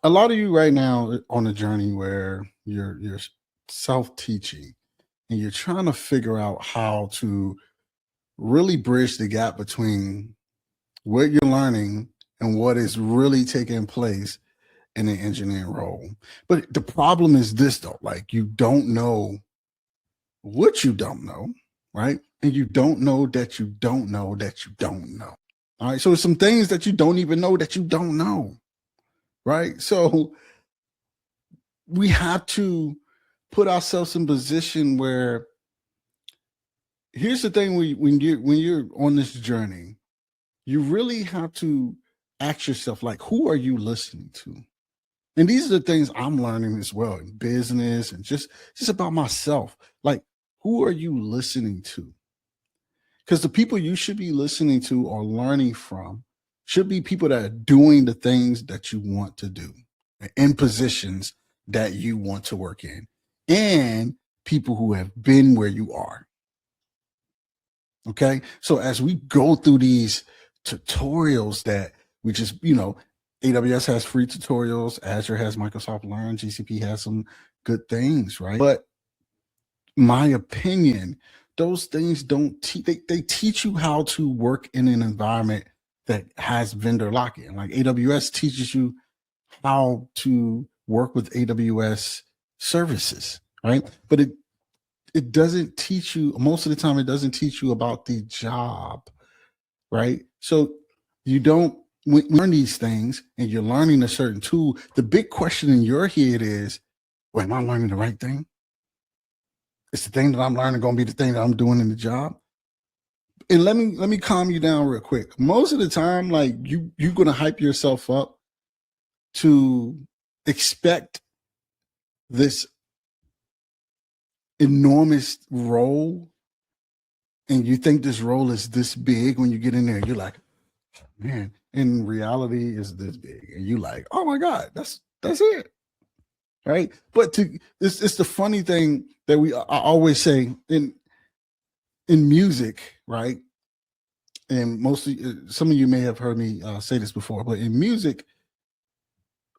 a lot of you right now on a journey where you're self-teaching and you're trying to figure out how to really bridge the gap between what you're learning and what is really taking place in an engineering role. But the problem is this though, like you don't know what you don't know, right? And you don't know that you don't know that you don't know. All right. So there's some things that you don't even know that you don't know. Right. So we have to put ourselves in position where here's the thing when you're on this journey, you really have to ask yourself, like, who are you listening to? And these are the things I'm learning as well in business and just about myself. Like, who are you listening to? Because the people you should be listening to or learning from should be people that are doing the things that you want to do in positions that you want to work in and people who have been where you are. Okay. So as we go through these tutorials that we just, AWS has free tutorials, Azure has Microsoft Learn, GCP has some good things, right? But my opinion, those things don't teach, they teach you how to work in an environment that has vendor lock-in. Like AWS teaches you how to work with AWS services, right? But it doesn't teach you, most of the time, it doesn't teach you about the job, right? So you don't learn these things and you're learning a certain tool. The big question in your head is, well, am I learning the right thing? Is the thing that I'm learning going to be the thing that I'm doing in the job? And let me calm you down real quick. Most of the time, like you're going to hype yourself up to expect this enormous role, and you think this role is this big. When you get in there, you're like, man, in reality is this big, and you like, oh my God, that's it, right? But it's the funny thing that I always say in music, right? And mostly, some of you may have heard me say this before, but in music,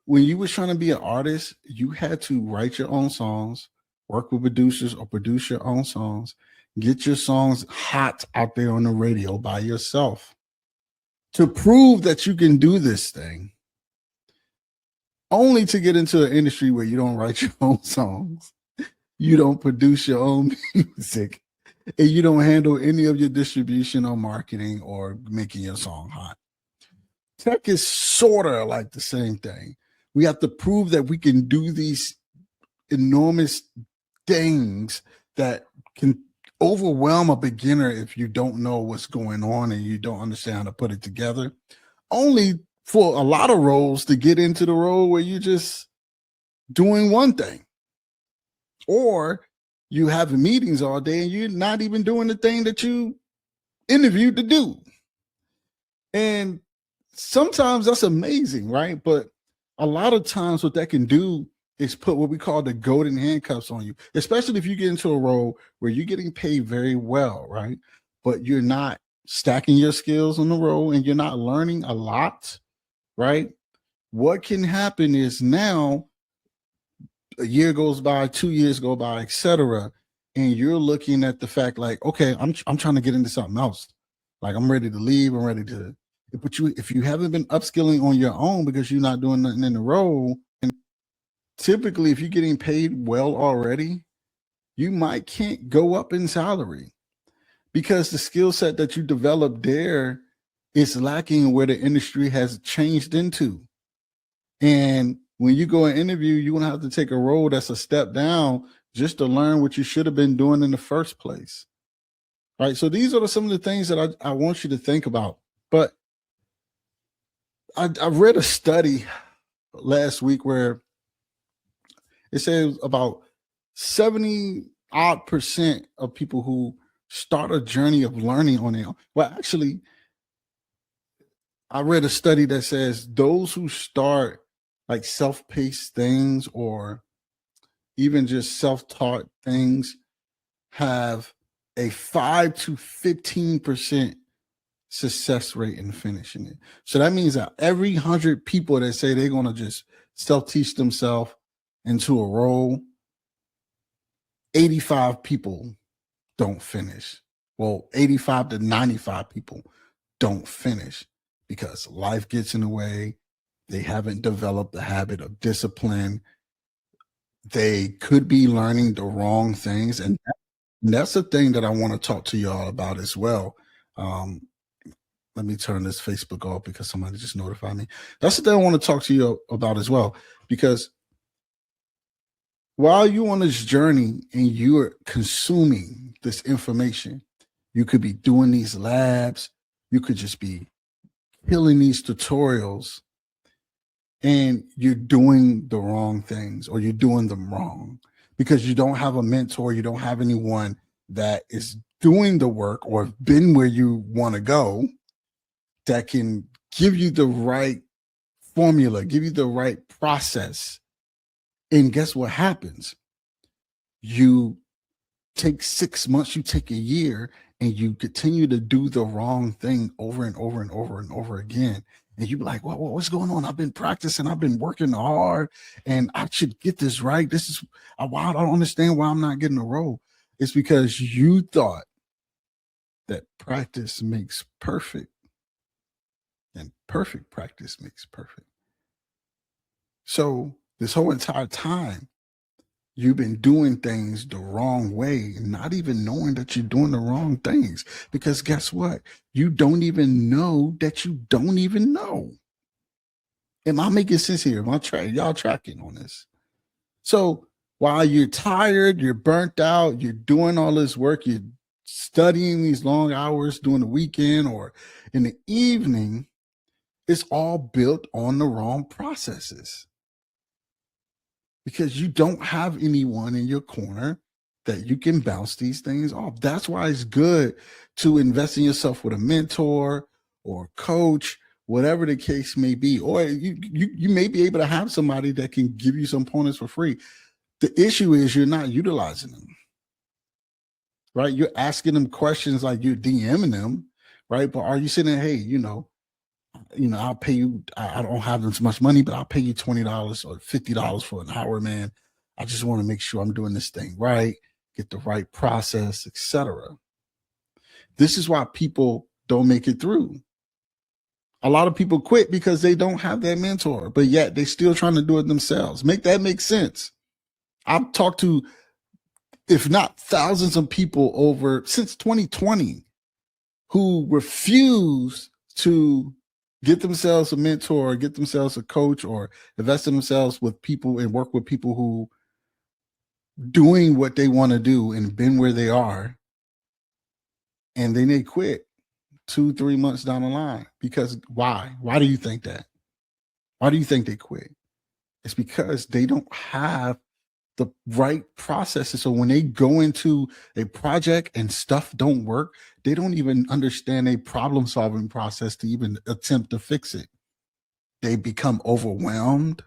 when you were trying to be an artist, you had to write your own songs, work with producers or produce your own songs, get your songs hot out there on the radio by yourself to prove that you can do this thing, only to get into an industry where you don't write your own songs, you don't produce your own music, and you don't handle any of your distribution or marketing or making your song hot. Tech is sort of like the same thing. We have to prove that we can do these enormous things that can overwhelm a beginner if you don't know what's going on and you don't understand how to put it together. Only for a lot of roles to get into the role where you're just doing one thing. Or you have meetings all day and you're not even doing the thing that you interviewed to do. And sometimes that's amazing, right? But a lot of times what that can do is put what we call the golden handcuffs on you, especially if you get into a role where you're getting paid very well, right? But you're not stacking your skills on the role and you're not learning a lot, right? What can happen is now a year goes by, 2 years go by, etc., and you're looking at the fact like, okay, I'm trying to get into something else. Like I'm ready to leave. I'm ready to. But if you haven't been upskilling on your own because you're not doing nothing in the role, and typically if you're getting paid well already, you might can't go up in salary because the skill set that you developed there is lacking where the industry has changed into. And when you go and interview, you're gonna have to take a role that's a step down just to learn what you should have been doing in the first place. Right. So these are some of the things that I want you to think about. But I read a study last week where it says about 70 odd percent of people who start a journey of learning on their own. Well, actually, I read a study that says those who start like self-paced things or even just self-taught things have a 5 to 15% success rate in finishing it. So that means that every 100 people that say they're going to just self-teach themselves into a role, 85 people don't finish. Well, 85 to 95 people don't finish because life gets in the way. They haven't developed the habit of discipline. They could be learning the wrong things. And that's the thing that I want to talk to y'all about as well. Let me turn this Facebook off because somebody just notified me. That's the thing I want to talk to you about as well, because while you're on this journey and you're consuming this information, you could be doing these labs, you could just be killing these tutorials, and you're doing the wrong things or you're doing them wrong because you don't have a mentor, you don't have anyone that is doing the work or been where you want to go that can give you the right formula, give you the right process. And guess what happens? You take 6 months, you take a year, and you continue to do the wrong thing over and over and over and over again. And you be like, well, what's going on? I've been practicing, I've been working hard, and I should get this right. This is why I don't understand why I'm not getting a role. It's because you thought that practice makes perfect, and perfect practice makes perfect. So this whole entire time, you've been doing things the wrong way and not even knowing that you're doing the wrong things. Because guess what? You don't even know that you don't even know. Am I making sense here? Am I y'all tracking on this? So while you're tired, you're burnt out, you're doing all this work, you're studying these long hours during the weekend or in the evening, it's all built on the wrong processes. Because you don't have anyone in your corner that you can bounce these things off. That's why it's good to invest in yourself with a mentor or coach, whatever the case may be. Or you may be able to have somebody that can give you some pointers for free. The issue is you're not utilizing them, right? You're asking them questions like you're DMing them, right? But are you sitting there, hey, I'll pay you. I don't have this much money, but I'll pay you $20 or $50 for an hour, man. I just want to make sure I'm doing this thing right, get the right process, etc. This is why people don't make it through. A lot of people quit because they don't have that mentor, but yet they're still trying to do it themselves. Make that make sense. I've talked to, if not thousands of people over since 2020 who refuse to get themselves a mentor, or get themselves a coach, or invest in themselves with people and work with people who doing what they want to do and been where they are. And then they quit 2-3 months down the line. Because why? Why do you think that? Why do you think they quit? It's because they don't have the right processes. So when they go into a project and stuff don't work, they don't even understand a problem solving process to even attempt to fix it. They become overwhelmed.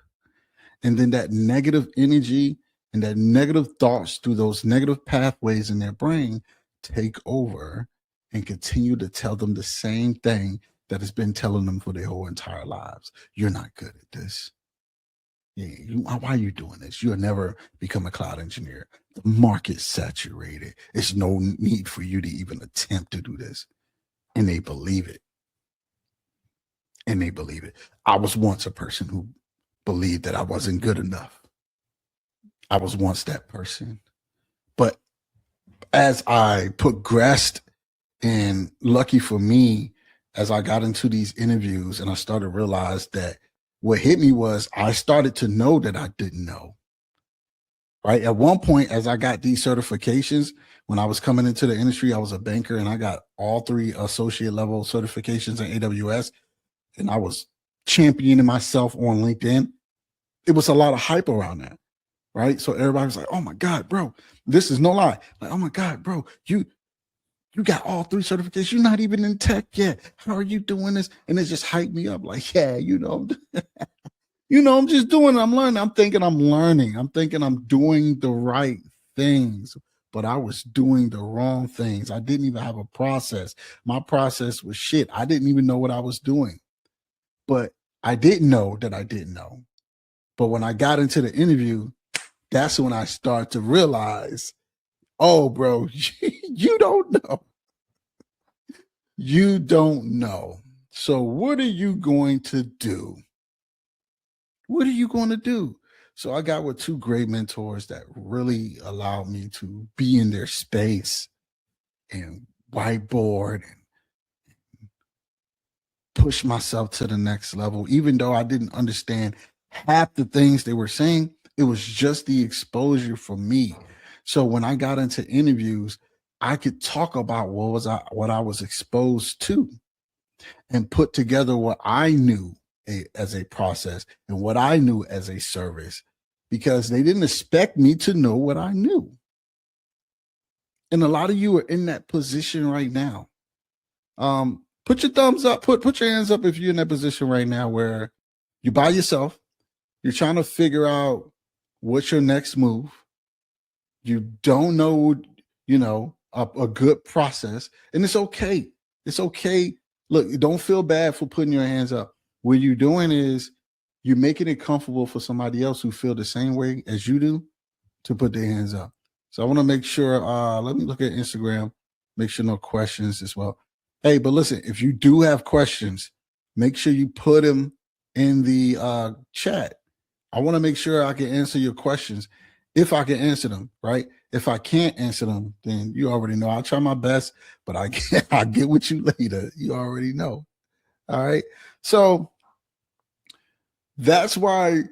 And then that negative energy and that negative thoughts through those negative pathways in their brain take over and continue to tell them the same thing that has been telling them for their whole entire lives. You're not good at this. Why are you doing this? You'll never become a cloud engineer. The market's saturated. There's no need for you to even attempt to do this. And they believe it. And they believe it. I was once a person who believed that I wasn't good enough. I was once that person. But as I progressed, and lucky for me, as I got into these interviews and I started to realize that what hit me was I started to know that I didn't know. Right. At one point, as I got these certifications, when I was coming into the industry, I was a banker and I got all 3 associate level certifications in AWS. And I was championing myself on LinkedIn. It was a lot of hype around that. Right. So everybody was like, oh my God, bro, this is no lie. Like, oh my God, bro, you got all 3 certifications. You're not even in tech yet. How are you doing this? And it just hyped me up. Like, yeah, I'm just doing it. I'm learning. I'm thinking I'm learning. I'm thinking I'm doing the right things. but I was doing the wrong things. I didn't even have a process. My process was shit. I didn't even know what I was doing, but I didn't know that I didn't know. But when I got into the interview, that's when I start to realize, oh, bro, you don't know. You don't know. So what are you going to do? What are you going to do? So I got with two great mentors that really allowed me to be in their space and whiteboard and push myself to the next level. Even though I didn't understand half the things they were saying, it was just the exposure for me. So when I got into interviews, I could talk about what I was exposed to and put together what I knew as a process and what I knew as a service, because they didn't expect me to know what I knew. And a lot of you are in that position right now. Put your thumbs up, put your hands up if you're in that position right now where you're by yourself, you're trying to figure out what's your next move. You don't know, a good process, and it's okay. It's okay. Look, don't feel bad for putting your hands up. What you're doing is you're making it comfortable for somebody else who feel the same way as you do to put their hands up. So I want to make sure, let me look at Instagram, make sure no questions as well. Hey, but listen, if you do have questions, make sure you put them in the chat. I want to make sure I can answer your questions if I can answer them, right? If I can't answer them, then you already know. I'll try my best, but I'll get with you later. You already know. All right. So that's why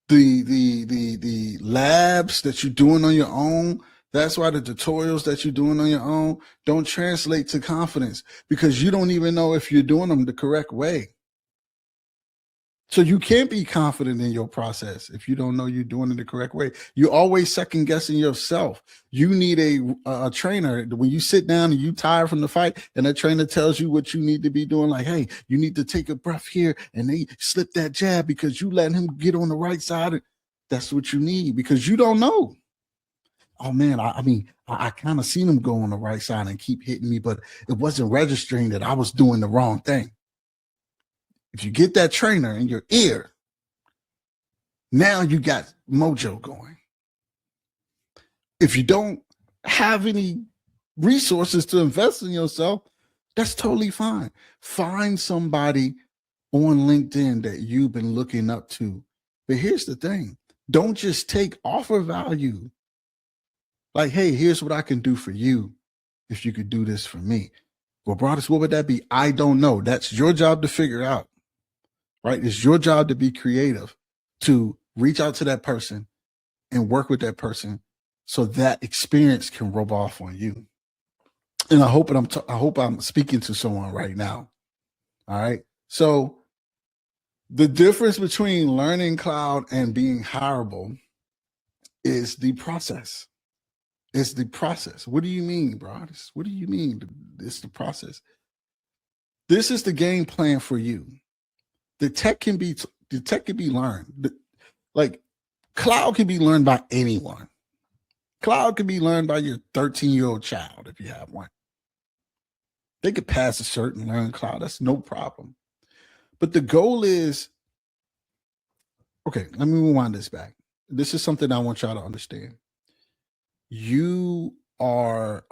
the labs that you're doing on your own, that's why the tutorials that you're doing on your own don't translate to confidence, because you don't even know if you're doing them the correct way. So you can't be confident in your process if you don't know you're doing it the correct way. You're always second guessing yourself. You need a trainer. When you sit down and you tired from the fight and a trainer tells you what you need to be doing, like, hey, you need to take a breath here, and they slip that jab because you letting him get on the right side. That's what you need, because you don't know. Oh man, I kind of seen him go on the right side and keep hitting me, but it wasn't registering that I was doing the wrong thing. If you get that trainer in your ear, now you got mojo going. If you don't have any resources to invest in yourself, that's totally fine. Find somebody on LinkedIn that you've been looking up to. But here's the thing. Don't just take offer value. Like, hey, here's what I can do for you if you could do this for me. Well, Broadus, what would that be? I don't know. That's your job to figure out, right? It's your job to be creative, to reach out to that person and work with that person so that experience can rub off on you. And I hope I'm speaking to someone right now. All right. So the difference between learning cloud and being hireable is the process. It's the process. What do you mean, bro? What do you mean? It's the process. This is the game plan for you. The tech can be learned. Like, cloud can be learned by anyone. Cloud can be learned by your 13-year-old child if you have one. They could pass a cert and learn cloud. That's no problem. But the goal is, okay, let me rewind this back. This is something I want y'all to understand. You are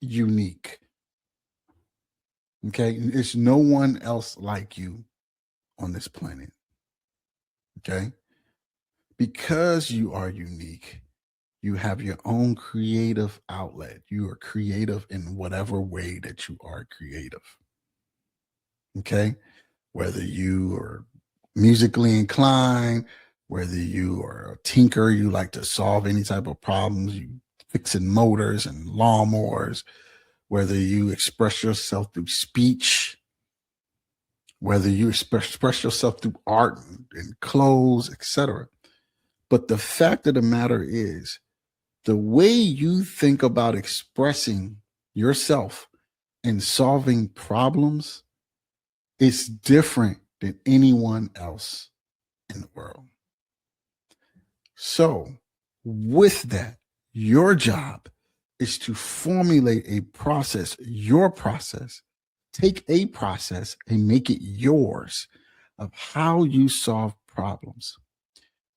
unique. Okay? There's no one else like you on this planet. Okay? Because you are unique, you have your own creative outlet. You are creative in whatever way that you are creative. Okay? Whether you are musically inclined, whether you are a tinker, you like to solve any type of problems, you fixing motors and lawnmowers, whether you express yourself through speech, whether you express yourself through art and clothes, etc. But the fact of the matter is, the way you think about expressing yourself and solving problems is different than anyone else in the world. So, with that, your job is to formulate a process, your process. Take a process and make it yours of how you solve problems.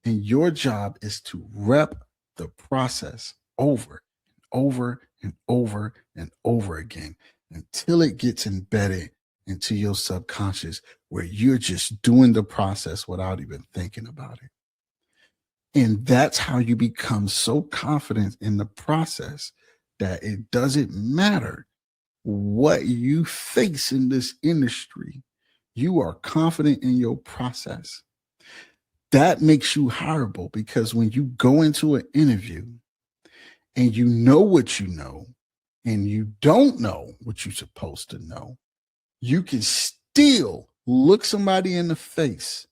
And your job is to rep the process over and over and over and over again until it gets embedded into your subconscious where you're just doing the process without even thinking about it. And that's how you become so confident in the process that it doesn't matter what you face in this industry. You are confident in your process. That makes you hireable because when you go into an interview and you know what you know and you don't know what you're supposed to know, you can still look somebody in the face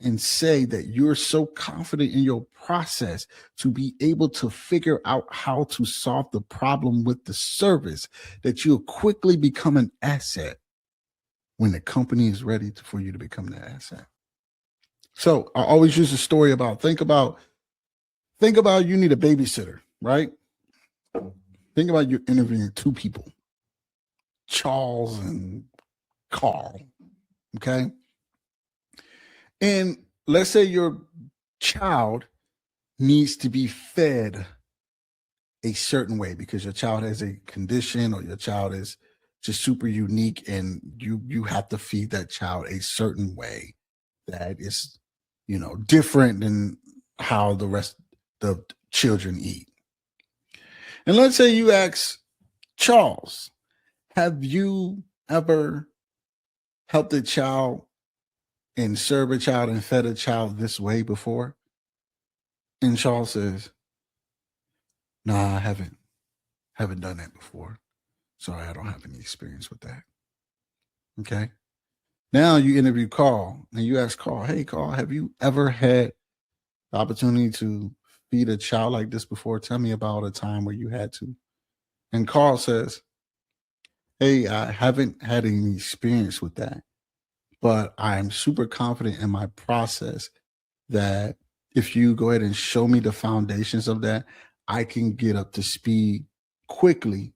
and say that you're so confident in your process to be able to figure out how to solve the problem with the service that you'll quickly become an asset when the company is ready for you to become the asset. So I always use a story about think about you need a babysitter, right? Think about you interviewing two people, Charles and Carl. Okay. And let's say your child needs to be fed a certain way because your child has a condition or your child is just super unique and you have to feed that child a certain way that is, different than how the rest of the children eat. And let's say you ask Charles, have you ever helped a child and served a child and fed a child this way before? And Charles says, nah, I haven't done that before. Sorry, I don't have any experience with that. Okay. Now you interview Carl and you ask Carl, hey, Carl, have you ever had the opportunity to feed a child like this before? Tell me about a time where you had to. And Carl says, hey, I haven't had any experience with that, but I'm super confident in my process that if you go ahead and show me the foundations of that, I can get up to speed quickly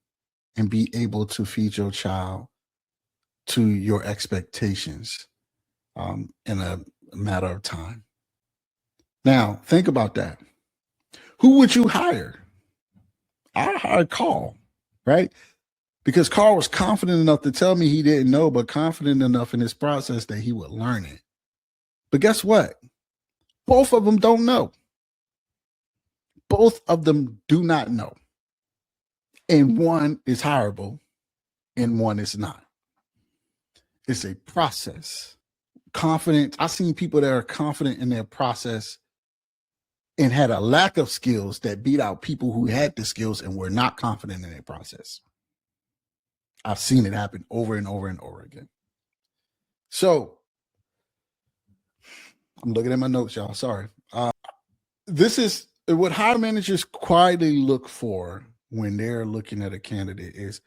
and be able to feed your child to your expectations in a matter of time. Now, think about that. Who would you hire? I hired Carl, right? Because Carl was confident enough to tell me he didn't know, but confident enough in his process that he would learn it. But guess what? Both of them don't know. Both of them do not know. And one is hireable and one is not. It's a process. Confident. I've seen people that are confident in their process and had a lack of skills that beat out people who had the skills and were not confident in their process. I've seen it happen over and over and over again. So I'm looking at my notes, y'all. Sorry. This is what hiring managers quietly look for when they're looking at a candidate is,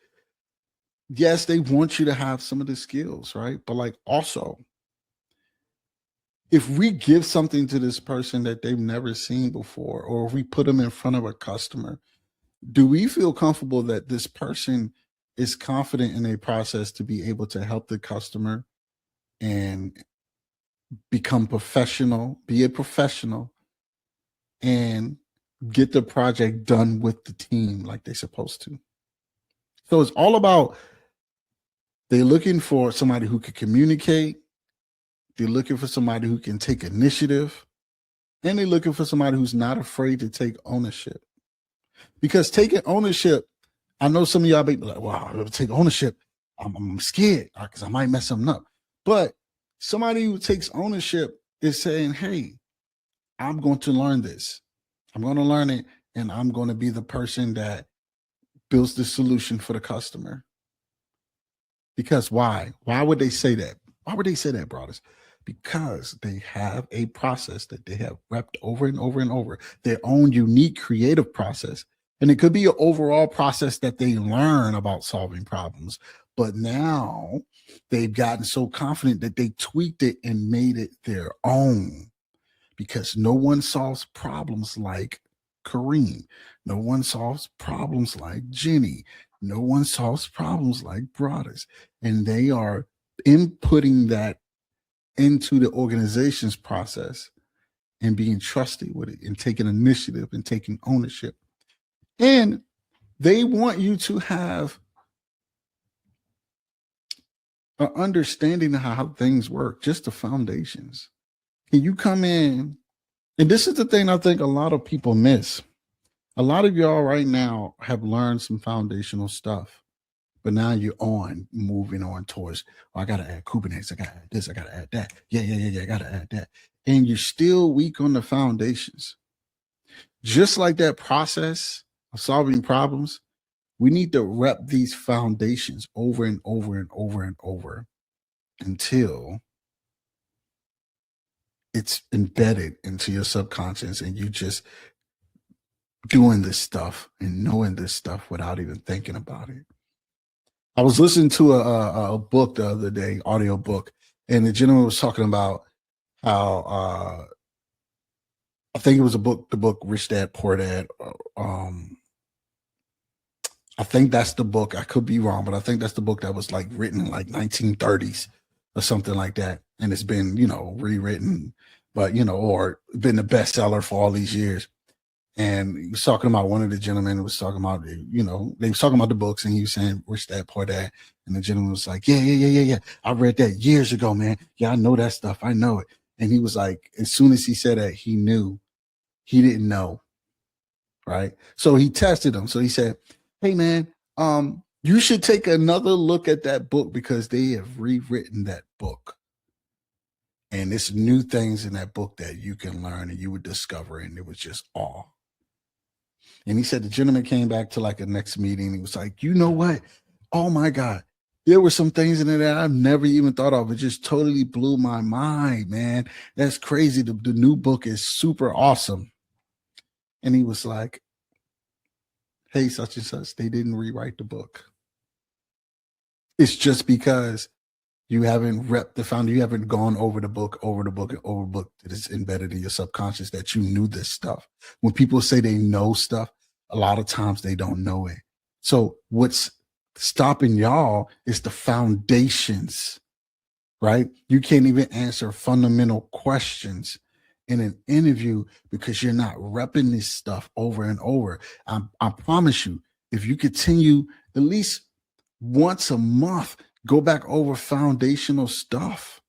yes, they want you to have some of the skills, right? But also, if we give something to this person that they've never seen before, or if we put them in front of a customer, do we feel comfortable that this person is confident in a process to be able to help the customer and become professional, be a professional, and get the project done with the team like they're supposed to? So it's all about they're looking for somebody who can communicate. They're looking for somebody who can take initiative. And they're looking for somebody who's not afraid to take ownership. Because taking ownership, I know some of y'all be like, wow, I'm going to take ownership. I'm scared because I might mess something up. But somebody who takes ownership is saying, hey, I'm going to learn this. I'm going to learn it, and I'm going to be the person that builds the solution for the customer. Because why? Why would they say that? Why would they say that, Broadus? Because they have a process that they have repped over and over and over, their own unique creative process. And it could be an overall process that they learn about solving problems. But now they've gotten so confident that they tweaked it and made it their own, because no one solves problems like Kareem. No one solves problems like Jenny. No one solves problems like Broadus. And they are inputting that into the organization's process and being trusted with it and taking initiative and taking ownership. And they want you to have an understanding of how things work, just the foundations. Can you come in? And this is the thing I think a lot of people miss. A lot of y'all right now have learned some foundational stuff, but now you're moving on towards, oh, I got to add Kubernetes. I got to add this. I got to add that. Yeah. I got to add that. And you're still weak on the foundations. Just like that process of solving problems, we need to rep these foundations over and over and over and over until it's embedded into your subconscious and you just doing this stuff and knowing this stuff without even thinking about it. I was listening to a book the other day, audio book, and the gentleman was talking about how I think it was the book Rich Dad Poor Dad. I think that's the book. I could be wrong, but I think that's the book that was like written in like 1930s or something like that. And it's been, rewritten, but, or been a bestseller for all these years. And he was talking about one of the gentlemen who was talking about, they was talking about the books and he was saying, Rich Dad, Poor Dad. And the gentleman was like, yeah. I read that years ago, man. Yeah, I know that stuff. I know it. And he was like, as soon as he said that, he knew he didn't know. Right. So he tested him. So he said, hey, man, you should take another look at that book because they have rewritten that book. And there's new things in that book that you can learn and you would discover. And it was just awe. And he said the gentleman came back to like a next meeting. He was like, you know what? Oh, my God. There were some things in there that I've never even thought of. It just totally blew my mind, man. That's crazy. The new book is super awesome. And he was like, hey, such and such, they didn't rewrite the book. It's just because you haven't repped the founder, you haven't gone over the book that is embedded in your subconscious that you knew this stuff. When people say they know stuff, a lot of times they don't know it. So what's stopping y'all is the foundations, right? You can't even answer fundamental questions in an interview because you're not repping this stuff over and over. I promise you, if you continue at least once a month, go back over foundational stuff,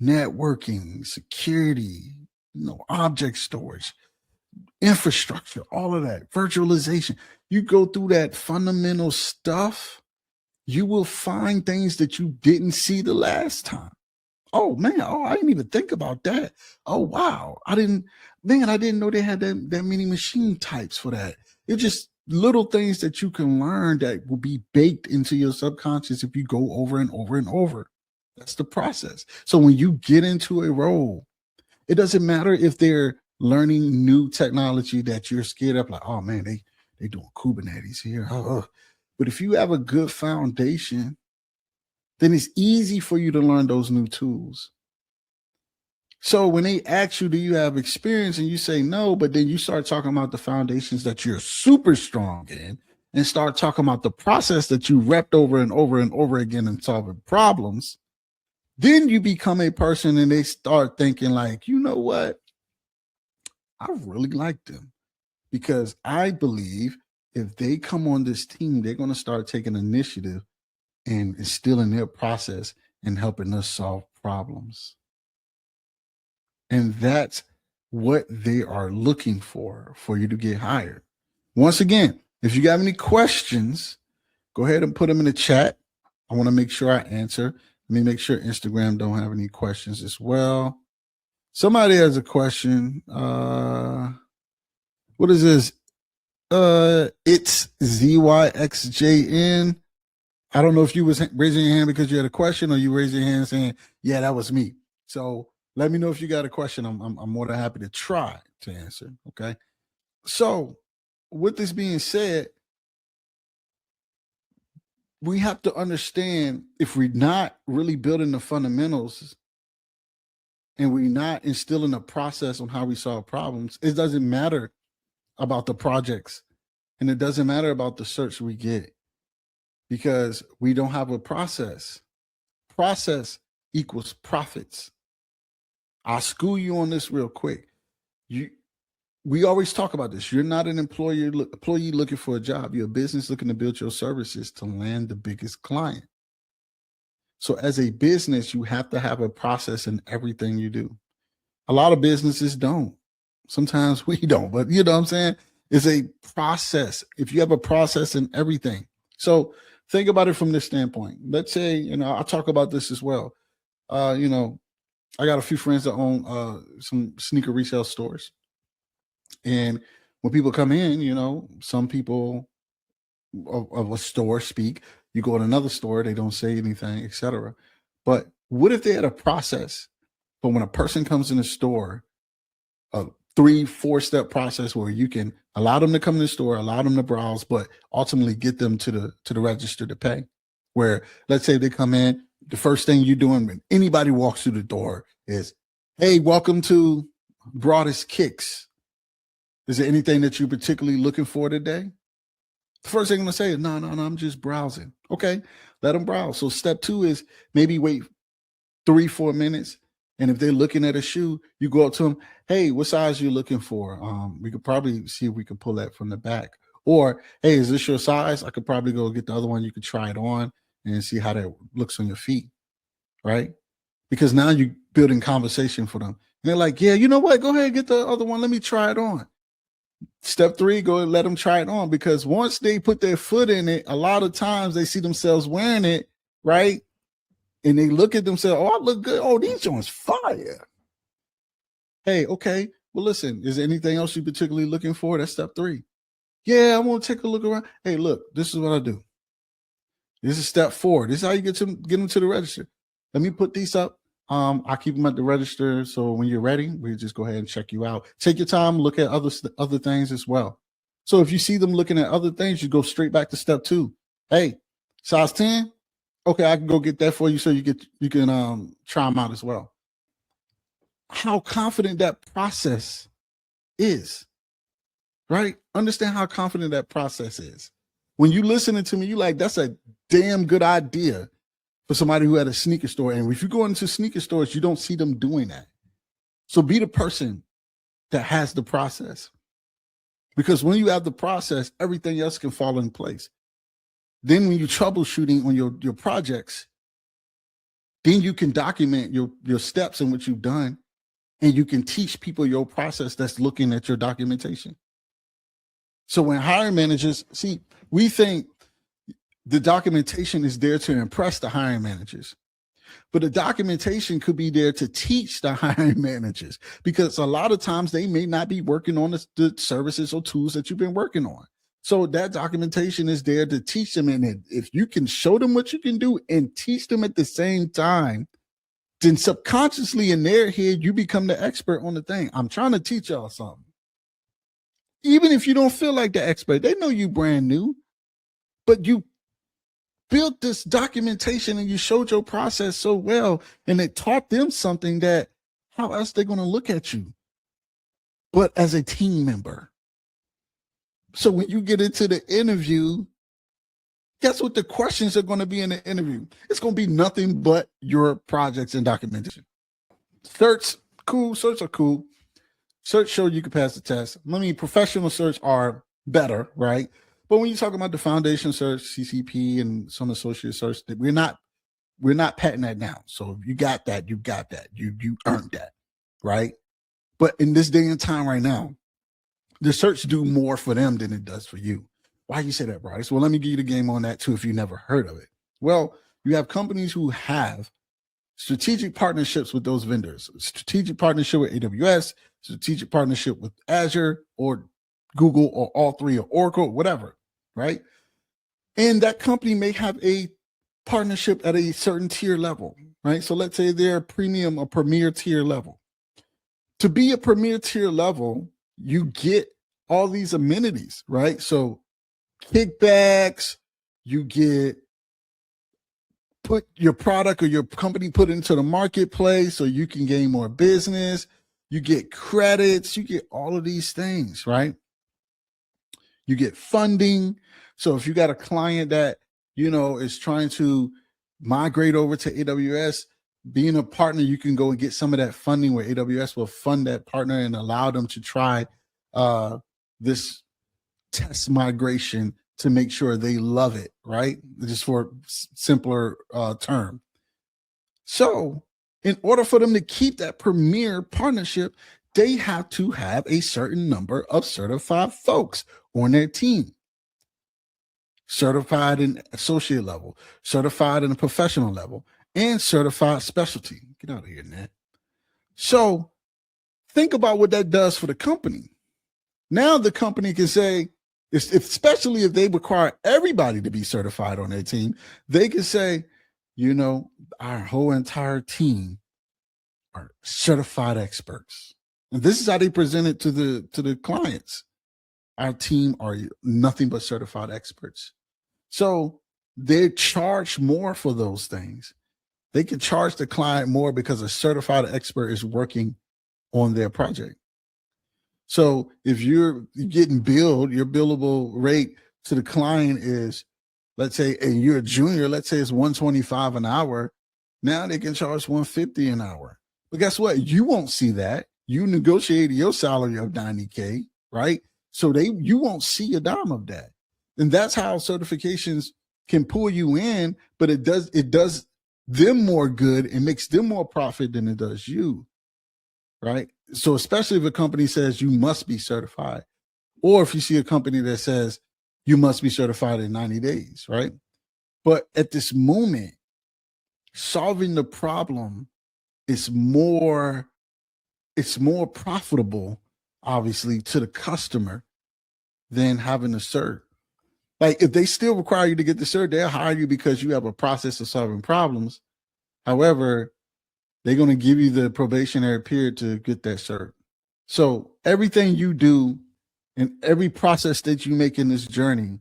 networking, security, object storage, infrastructure, all of that, virtualization. You go through that fundamental stuff, you will find things that you didn't see the last time. Oh man, I didn't even think about that. Oh wow, I didn't know they had that many machine types for that. It's just little things that you can learn that will be baked into your subconscious if you go over and over and over. That's the process. So when you get into a role, it doesn't matter if they're learning new technology that you're scared of, like, oh man, they doing Kubernetes here. But if you have a good foundation, then it's easy for you to learn those new tools. So when they ask you, do you have experience? And you say no, but then you start talking about the foundations that you're super strong in and start talking about the process that you repped over and over and over again in solving problems. Then you become a person and they start thinking like, you know what? I really like them because I believe if they come on this team, they're going to start taking initiative and instilling their process and helping us solve problems. And that's what they are looking for you to get hired. Once again, if you got any questions, go ahead and put them in the chat. I want to make sure I answer. Let me make sure Instagram don't have any questions as well. Somebody has a question. What is this? It's ZYXJN. I don't know if you was raising your hand because you had a question or you raised your hand saying, yeah, that was me. So let me know if you got a question. I'm more than happy to try to answer. Okay. So with this being said, we have to understand if we're not really building the fundamentals and we're not instilling a process on how we solve problems, it doesn't matter about the projects, and it doesn't matter about the search we get, because we don't have a process. Process equals profits. I'll school you on this real quick. We always talk about this. You're not an employee looking for a job. You're a business looking to build your services to land the biggest client. So as a business, you have to have a process in everything you do. A lot of businesses don't. Sometimes we don't, but you know what I'm saying? It's a process. If you have a process in everything. So think about it from this standpoint. Let's say, I'll talk about this as well. I got a few friends that own some sneaker resale stores. And when people come in, some people of a store speak. You go to another store, they don't say anything, etc. But what if they had a process? But when a person comes in the store, a 3-4 step process where you can allow them to come in the store, allow them to browse, but ultimately get them to the register to pay. Where let's say they come in, the first thing you're doing when anybody walks through the door is, hey, welcome to Broadus Kicks. Is there anything that you're particularly looking for today? The first thing I'm going to say is, no, I'm just browsing. Okay, let them browse. So step 2 is maybe wait 3-4 minutes. And if they're looking at a shoe, you go up to them, hey, what size are you looking for? We could probably see if we can pull that from the back. Or, hey, is this your size? I could probably go get the other one. You could try it on and see how that looks on your feet, right? Because now you're building conversation for them. And they're like, yeah, you know what? Go ahead, get the other one. Let me try it on. Step 3, go and let them try it on, because once they put their foot in it, a lot of times they see themselves wearing it, right? And they look at themselves, oh, I look good. Oh, these joints fire. Hey, okay. Well, listen, is there anything else you're particularly looking for? That's step 3. Yeah, I want to take a look around. Hey, look, this is what I do. This is step 4. This is how you get them to the register. Let me put these up. I keep them at the register. So when you're ready, we just go ahead and check you out. Take your time, look at other things as well. So if you see them looking at other things, you go straight back to step 2. Hey, size 10. Okay, I can go get that for you so you can try them out as well. How confident that process is, right? Understand how confident that process is. When you listening to me, you like, that's a damn good idea for somebody who had a sneaker store. And if you go into sneaker stores, you don't see them doing that. So be the person that has the process. Because when you have the process, everything else can fall in place. Then when you're troubleshooting on your projects, then you can document your steps and what you've done, and you can teach people your process that's looking at your documentation. So when hiring managers, see, we think the documentation is there to impress the hiring managers, but the documentation could be there to teach the hiring managers, because a lot of times they may not be working on the services or tools that you've been working on. So that documentation is there to teach them. And if you can show them what you can do and teach them at the same time, then subconsciously in their head, you become the expert on the thing. I'm trying to teach y'all something. Even if you don't feel like the expert, they know you brand new, but you built this documentation and you showed your process so well, and it taught them something that how else they're going to look at you, but as a team member. So when you get into the interview, guess what the questions are going to be in the interview? It's going to be nothing but your projects and documentation. Certs, cool. Certs are cool. Certs show you can pass the test. I mean, professional certs are better, right? But when you talk about the foundation certs, CCP, and some associate certs, we're not patting that down. So if you got that, you got that. You earned that, right? But in this day and time right now, the certs do more for them than it does for you. Why you say that, Broadus? Well, let me give you the game on that too, if you never heard of it. Well, you have companies who have strategic partnerships with those vendors, strategic partnership with AWS, strategic partnership with Azure or Google or all three or Oracle, whatever, right? And that company may have a partnership at a certain tier level, right? So let's say they're premium or premier tier level. To be a premier tier level, you get all these amenities, right? So kickbacks, you get put your product or your company put into the marketplace so you can gain more business. You get credits, you get all of these things, right? You get funding. So if you got a client that, is trying to migrate over to AWS, being a partner, you can go and get some of that funding where AWS will fund that partner and allow them to try this test migration to make sure they love it, right? Just for simpler term. So in order for them to keep that premier partnership, they have to have a certain number of certified folks on their team. Certified in associate level, certified in a professional level, and certified specialty. Get out of here, Nat. So think about what that does for the company. Now the company can say, especially if they require everybody to be certified on their team, they can say, our whole entire team are certified experts. And this is how they present it to the clients. Our team are nothing but certified experts. So they charge more for those things. They can charge the client more because a certified expert is working on their project. So if you're getting billed, your billable rate to the client is, let's say, and you're a junior, let's say it's $125 an hour. Now they can charge $150 an hour. But guess what? You won't see that. You negotiated your salary of $90K, right? So you won't see a dime of that. And that's how certifications can pull you in, but it does them more good and makes them more profit than it does you, right? So especially if a company says you must be certified, or if you see a company that says you must be certified in 90 days, right? But at this moment, solving the problem is more profitable, obviously, to the customer than having a cert. Like if they still require you to get the cert, they'll hire you because you have a process of solving problems. However, they're going to give you the probationary period to get that cert. So everything you do and every process that you make in this journey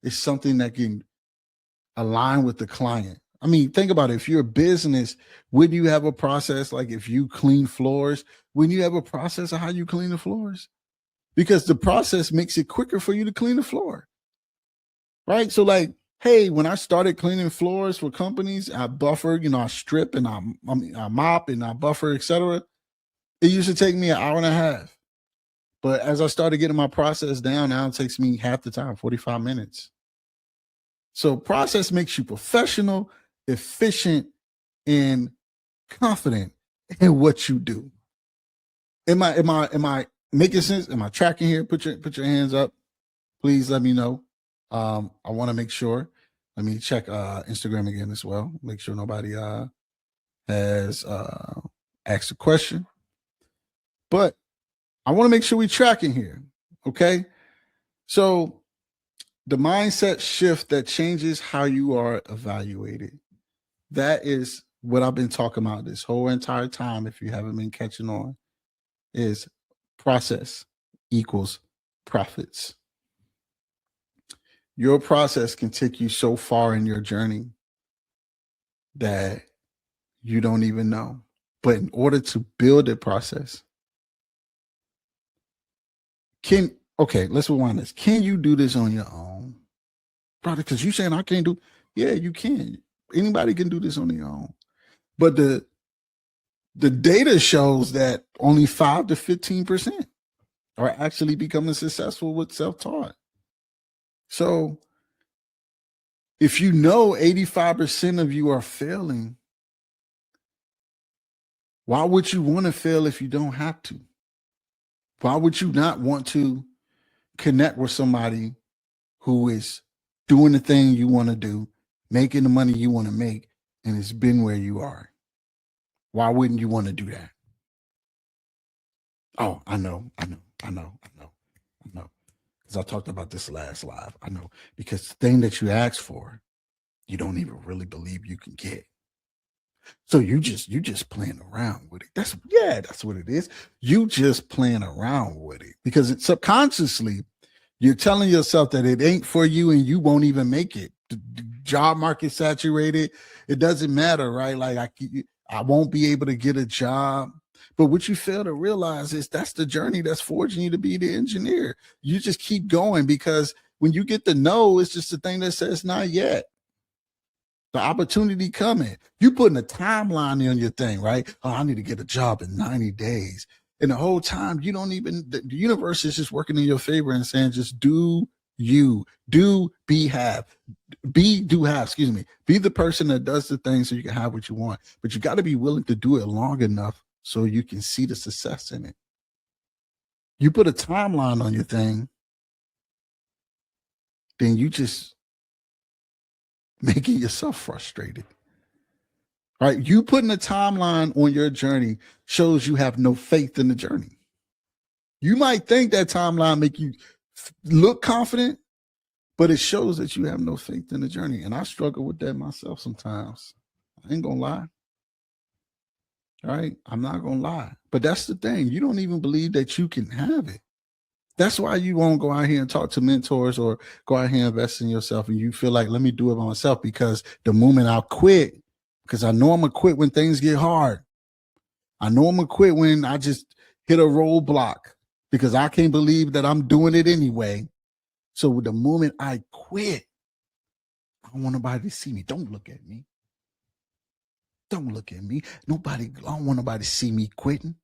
is something that can align with the client. I mean, think about it. If you're a business, would you have a process like if you clean floors? Wouldn't you have a process of how you clean the floors? Because the process makes it quicker for you to clean the floor. Right? So like, hey, when I started cleaning floors for companies, I buffered, I strip and I mop and I buffer, etc. It used to take me an hour and a half. But as I started getting my process down, now it takes me half the time, 45 minutes. So process makes you professional, efficient, and confident in what you do. Am I making sense? Am I tracking here? Put your hands up. Please let me know. I want to make sure. Let me check Instagram again as well. Make sure nobody has asked a question. But I want to make sure we're tracking here. Okay. So the mindset shift that changes how you are evaluated. That is what I've been talking about this whole entire time. If you haven't been catching on, is process equals profits. Your process can take you so far in your journey that you don't even know. But in order to build a process, let's rewind this. Can you do this on your own? Brother, because you saying I can't do, yeah, you can. Anybody can do this on their own. But the data shows that only 5 to 15% are actually becoming successful with self-taught. So if you know 85% of you are failing, why would you want to fail if you don't have to? Why would you not want to connect with somebody who is doing the thing you want to do, making the money you want to make, and has been where you are? Why wouldn't you want to do that? Oh, I know. Because I talked about this last live. I know. Because the thing that you asked for, you don't even really believe you can get. So you just playing around with it. That's what it is. You just playing around with it because it's subconsciously you're telling yourself that it ain't for you and you won't even make it. The job market saturated. It doesn't matter, right? Like I won't be able to get a job. But what you fail to realize is that's the journey that's forging you to be the engineer. You just keep going, because when you get the no, it's just the thing that says not yet. The opportunity coming. You putting a timeline on your thing, right? Oh, I need to get a job in 90 days. And the whole time you don't even, the universe is just working in your favor and saying, just do you, do, be, have, be, do, have, excuse me. Be the person that does the thing so you can have what you want. But you got to be willing to do it long enough so you can see the success in it. You put a timeline on your thing, then you just making yourself frustrated. Right? You putting a timeline on your journey shows you have no faith in the journey. You might think that timeline make you look confident, but it shows that you have no faith in the journey. And I struggle with that myself sometimes. I ain't gonna lie. All right? I'm not gonna lie. But that's the thing. You don't even believe that you can have it. That's why you won't go out here and talk to mentors or go out here and invest in yourself. And you feel like, let me do it by myself, because the moment I quit, because I know I'm going to quit when things get hard. I know I'm going to quit when I just hit a roadblock, because I can't believe that I'm doing it anyway. So the moment I quit, I don't want nobody to see me. Don't look at me. Don't look at me. I don't want nobody to see me quitting.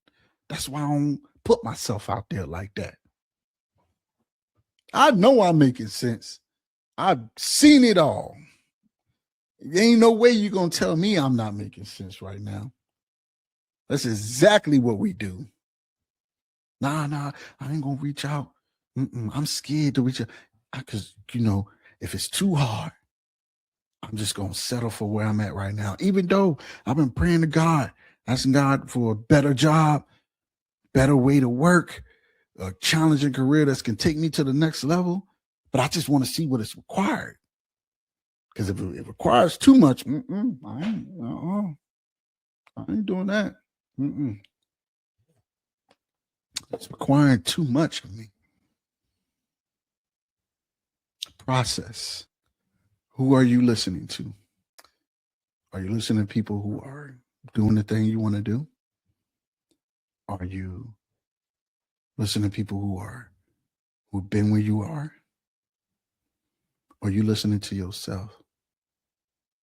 That's why I don't put myself out there like that. I know I'm making sense. I've seen it all. There ain't no way you're going to tell me I'm not making sense right now. That's exactly what we do. Nah, I ain't going to reach out. I'm scared to reach out. Because, if it's too hard, I'm just going to settle for where I'm at right now. Even though I've been praying to God, asking God for a better job, better way to work, a challenging career that can take me to the next level. But I just want to see what is required. Because if it requires too much, I ain't doing that. It's requiring too much of me. Process. Who are you listening to? Are you listening to people who are doing the thing you want to do? Are you listening to people who've been where you are? Or are you listening to yourself?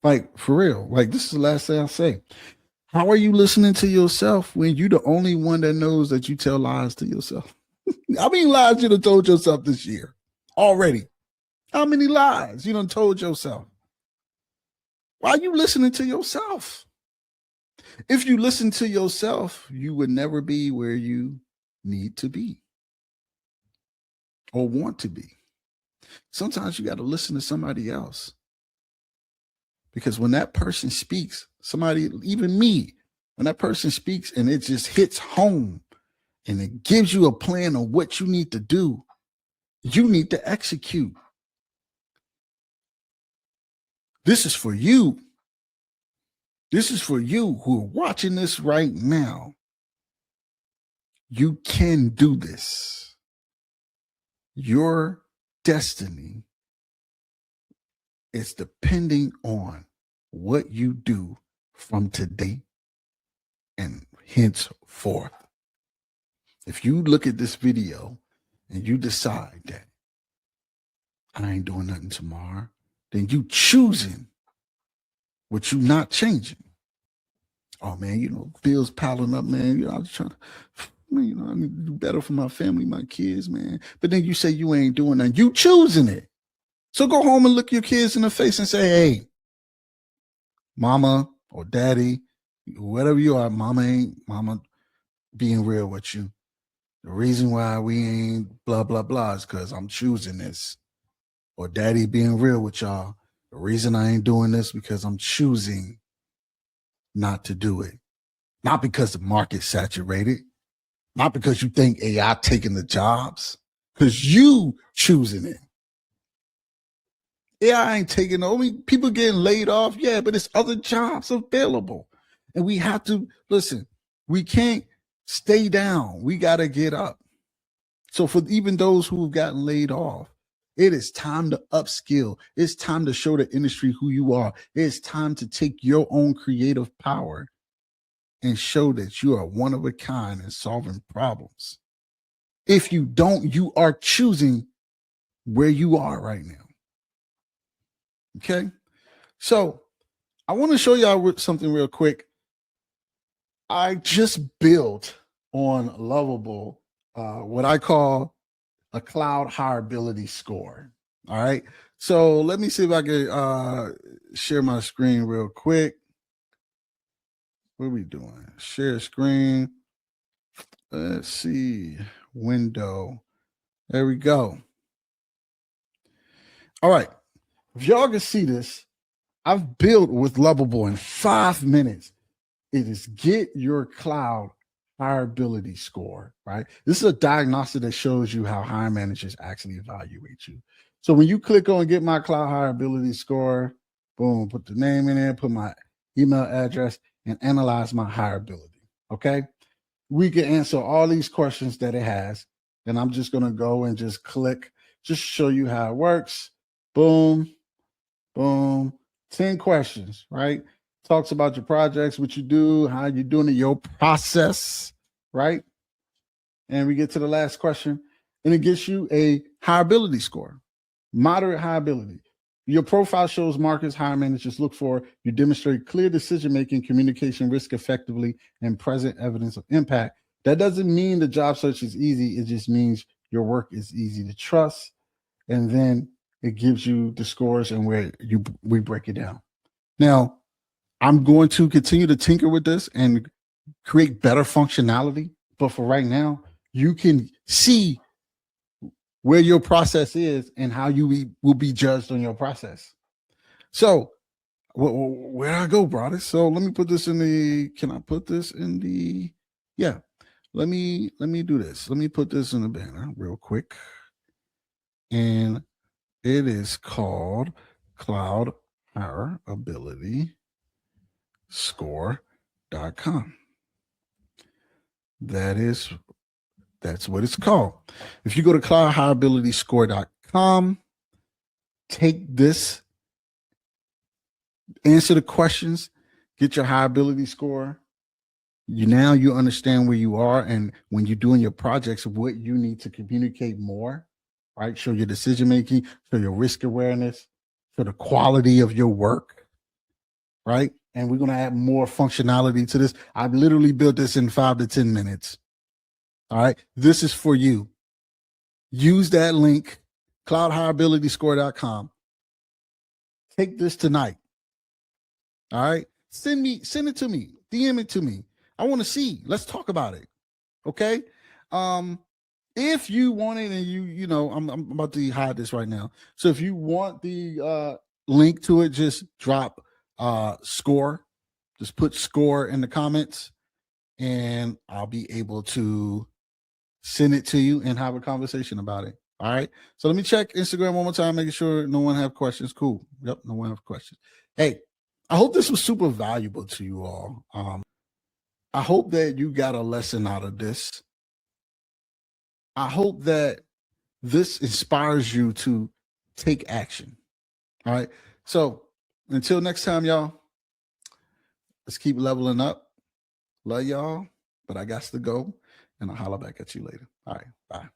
Like, for real, like, this is the last thing I'll say. How are you listening to yourself when you're the only one that knows that you tell lies to yourself? How many lies you done told yourself this year already? How many lies you done told yourself? Why are you listening to yourself? If you listen to yourself, you would never be where you need to be or want to be. Sometimes you got to listen to somebody else. Because when that person speaks, somebody, even me, when that person speaks and it just hits home and it gives you a plan of what you need to do, you need to execute. This is for you. This is for you who are watching this right now. You can do this. Your destiny is depending on what you do from today and henceforth. If you look at this video and you decide that I ain't doing nothing tomorrow, then you choosing what you not changing. Oh man, bills piling up, man. I was trying to, I need to do better for my family, my kids, man. But then you say you ain't doing nothing. You choosing it. So go home and look your kids in the face and say, hey, mama or daddy, whatever you are, mama being real with you. The reason why we ain't blah, blah, blah is because I'm choosing this. Or daddy being real with y'all. The reason I ain't doing this because I'm choosing not to do it. Not because the market's saturated. Not because you think AI taking the jobs. Because you choosing it. AI ain't taking only people getting laid off. Yeah, but it's other jobs available. And we have to, listen, we can't stay down. We got to get up. So for even those who have gotten laid off, it is time to upskill. It's time to show the industry who you are. It's time to take your own creative power and show that you are one of a kind in solving problems. If you don't, you are choosing where you are right now. Okay. So I want to show y'all something real quick. I just built on Lovable what I call a cloud hireability score. All right. So let me see if I can share my screen real quick. What are we doing? Share screen. Let's see. Window. There we go. All right. If y'all can see this, I've built with Lovable in 5 minutes. It is get your cloud hireability score, right? This is a diagnostic that shows you how hiring managers actually evaluate you. So when you click on get my cloud hireability score, boom, put the name in there, put my email address, and analyze my hireability. Okay. We can answer all these questions that it has. And I'm just going to go and just click, just show you how it works. Boom, boom, 10 questions, right? Talks about your projects, what you do, how you're doing it, your process, right? And we get to the last question, and it gives you a hireability score, moderate hireability. Your profile shows markers hiring managers look for. You demonstrate clear decision-making, communication, risk effectively, and present evidence of impact. That doesn't mean the job search is easy. It just means your work is easy to trust. And then it gives you the scores and where we break it down. Now, I'm going to continue to tinker with this and create better functionality. But for right now, you can see where your process is and how you will be judged on your process. So where I go, Broadus? So let me put this in the, can I put this in the, yeah, let me do this. Let me put this in the banner real quick. And it is called Cloud Hireability Score.com. That's what it's called. If you go to cloudhireabilityscore.com, take this, answer the questions, get your hireability score. You understand where you are, and when you're doing your projects, what you need to communicate more, right? Show your decision making, show your risk awareness, show the quality of your work, right? And we're going to add more functionality to this. I've literally built this in 5 to 10 minutes. All right. This is for you. Use that link, cloudhireabilityscore.com. Take this tonight. All right. Send it to me. DM it to me. I want to see. Let's talk about it. Okay. If you want it, and I'm about to hide this right now. So if you want the link to it, just drop score. Just put score in the comments, and I'll be able to send it to you and have a conversation about it. All right. So let me check Instagram one more time, making sure no one have questions. Cool. Yep. No one have questions. Hey, I hope this was super valuable to you all. I hope that you got a lesson out of this. I hope that this inspires you to take action. All right. So until next time, y'all, let's keep leveling up. Love y'all, but I got to go, and I'll holler back at you later. All right. Bye.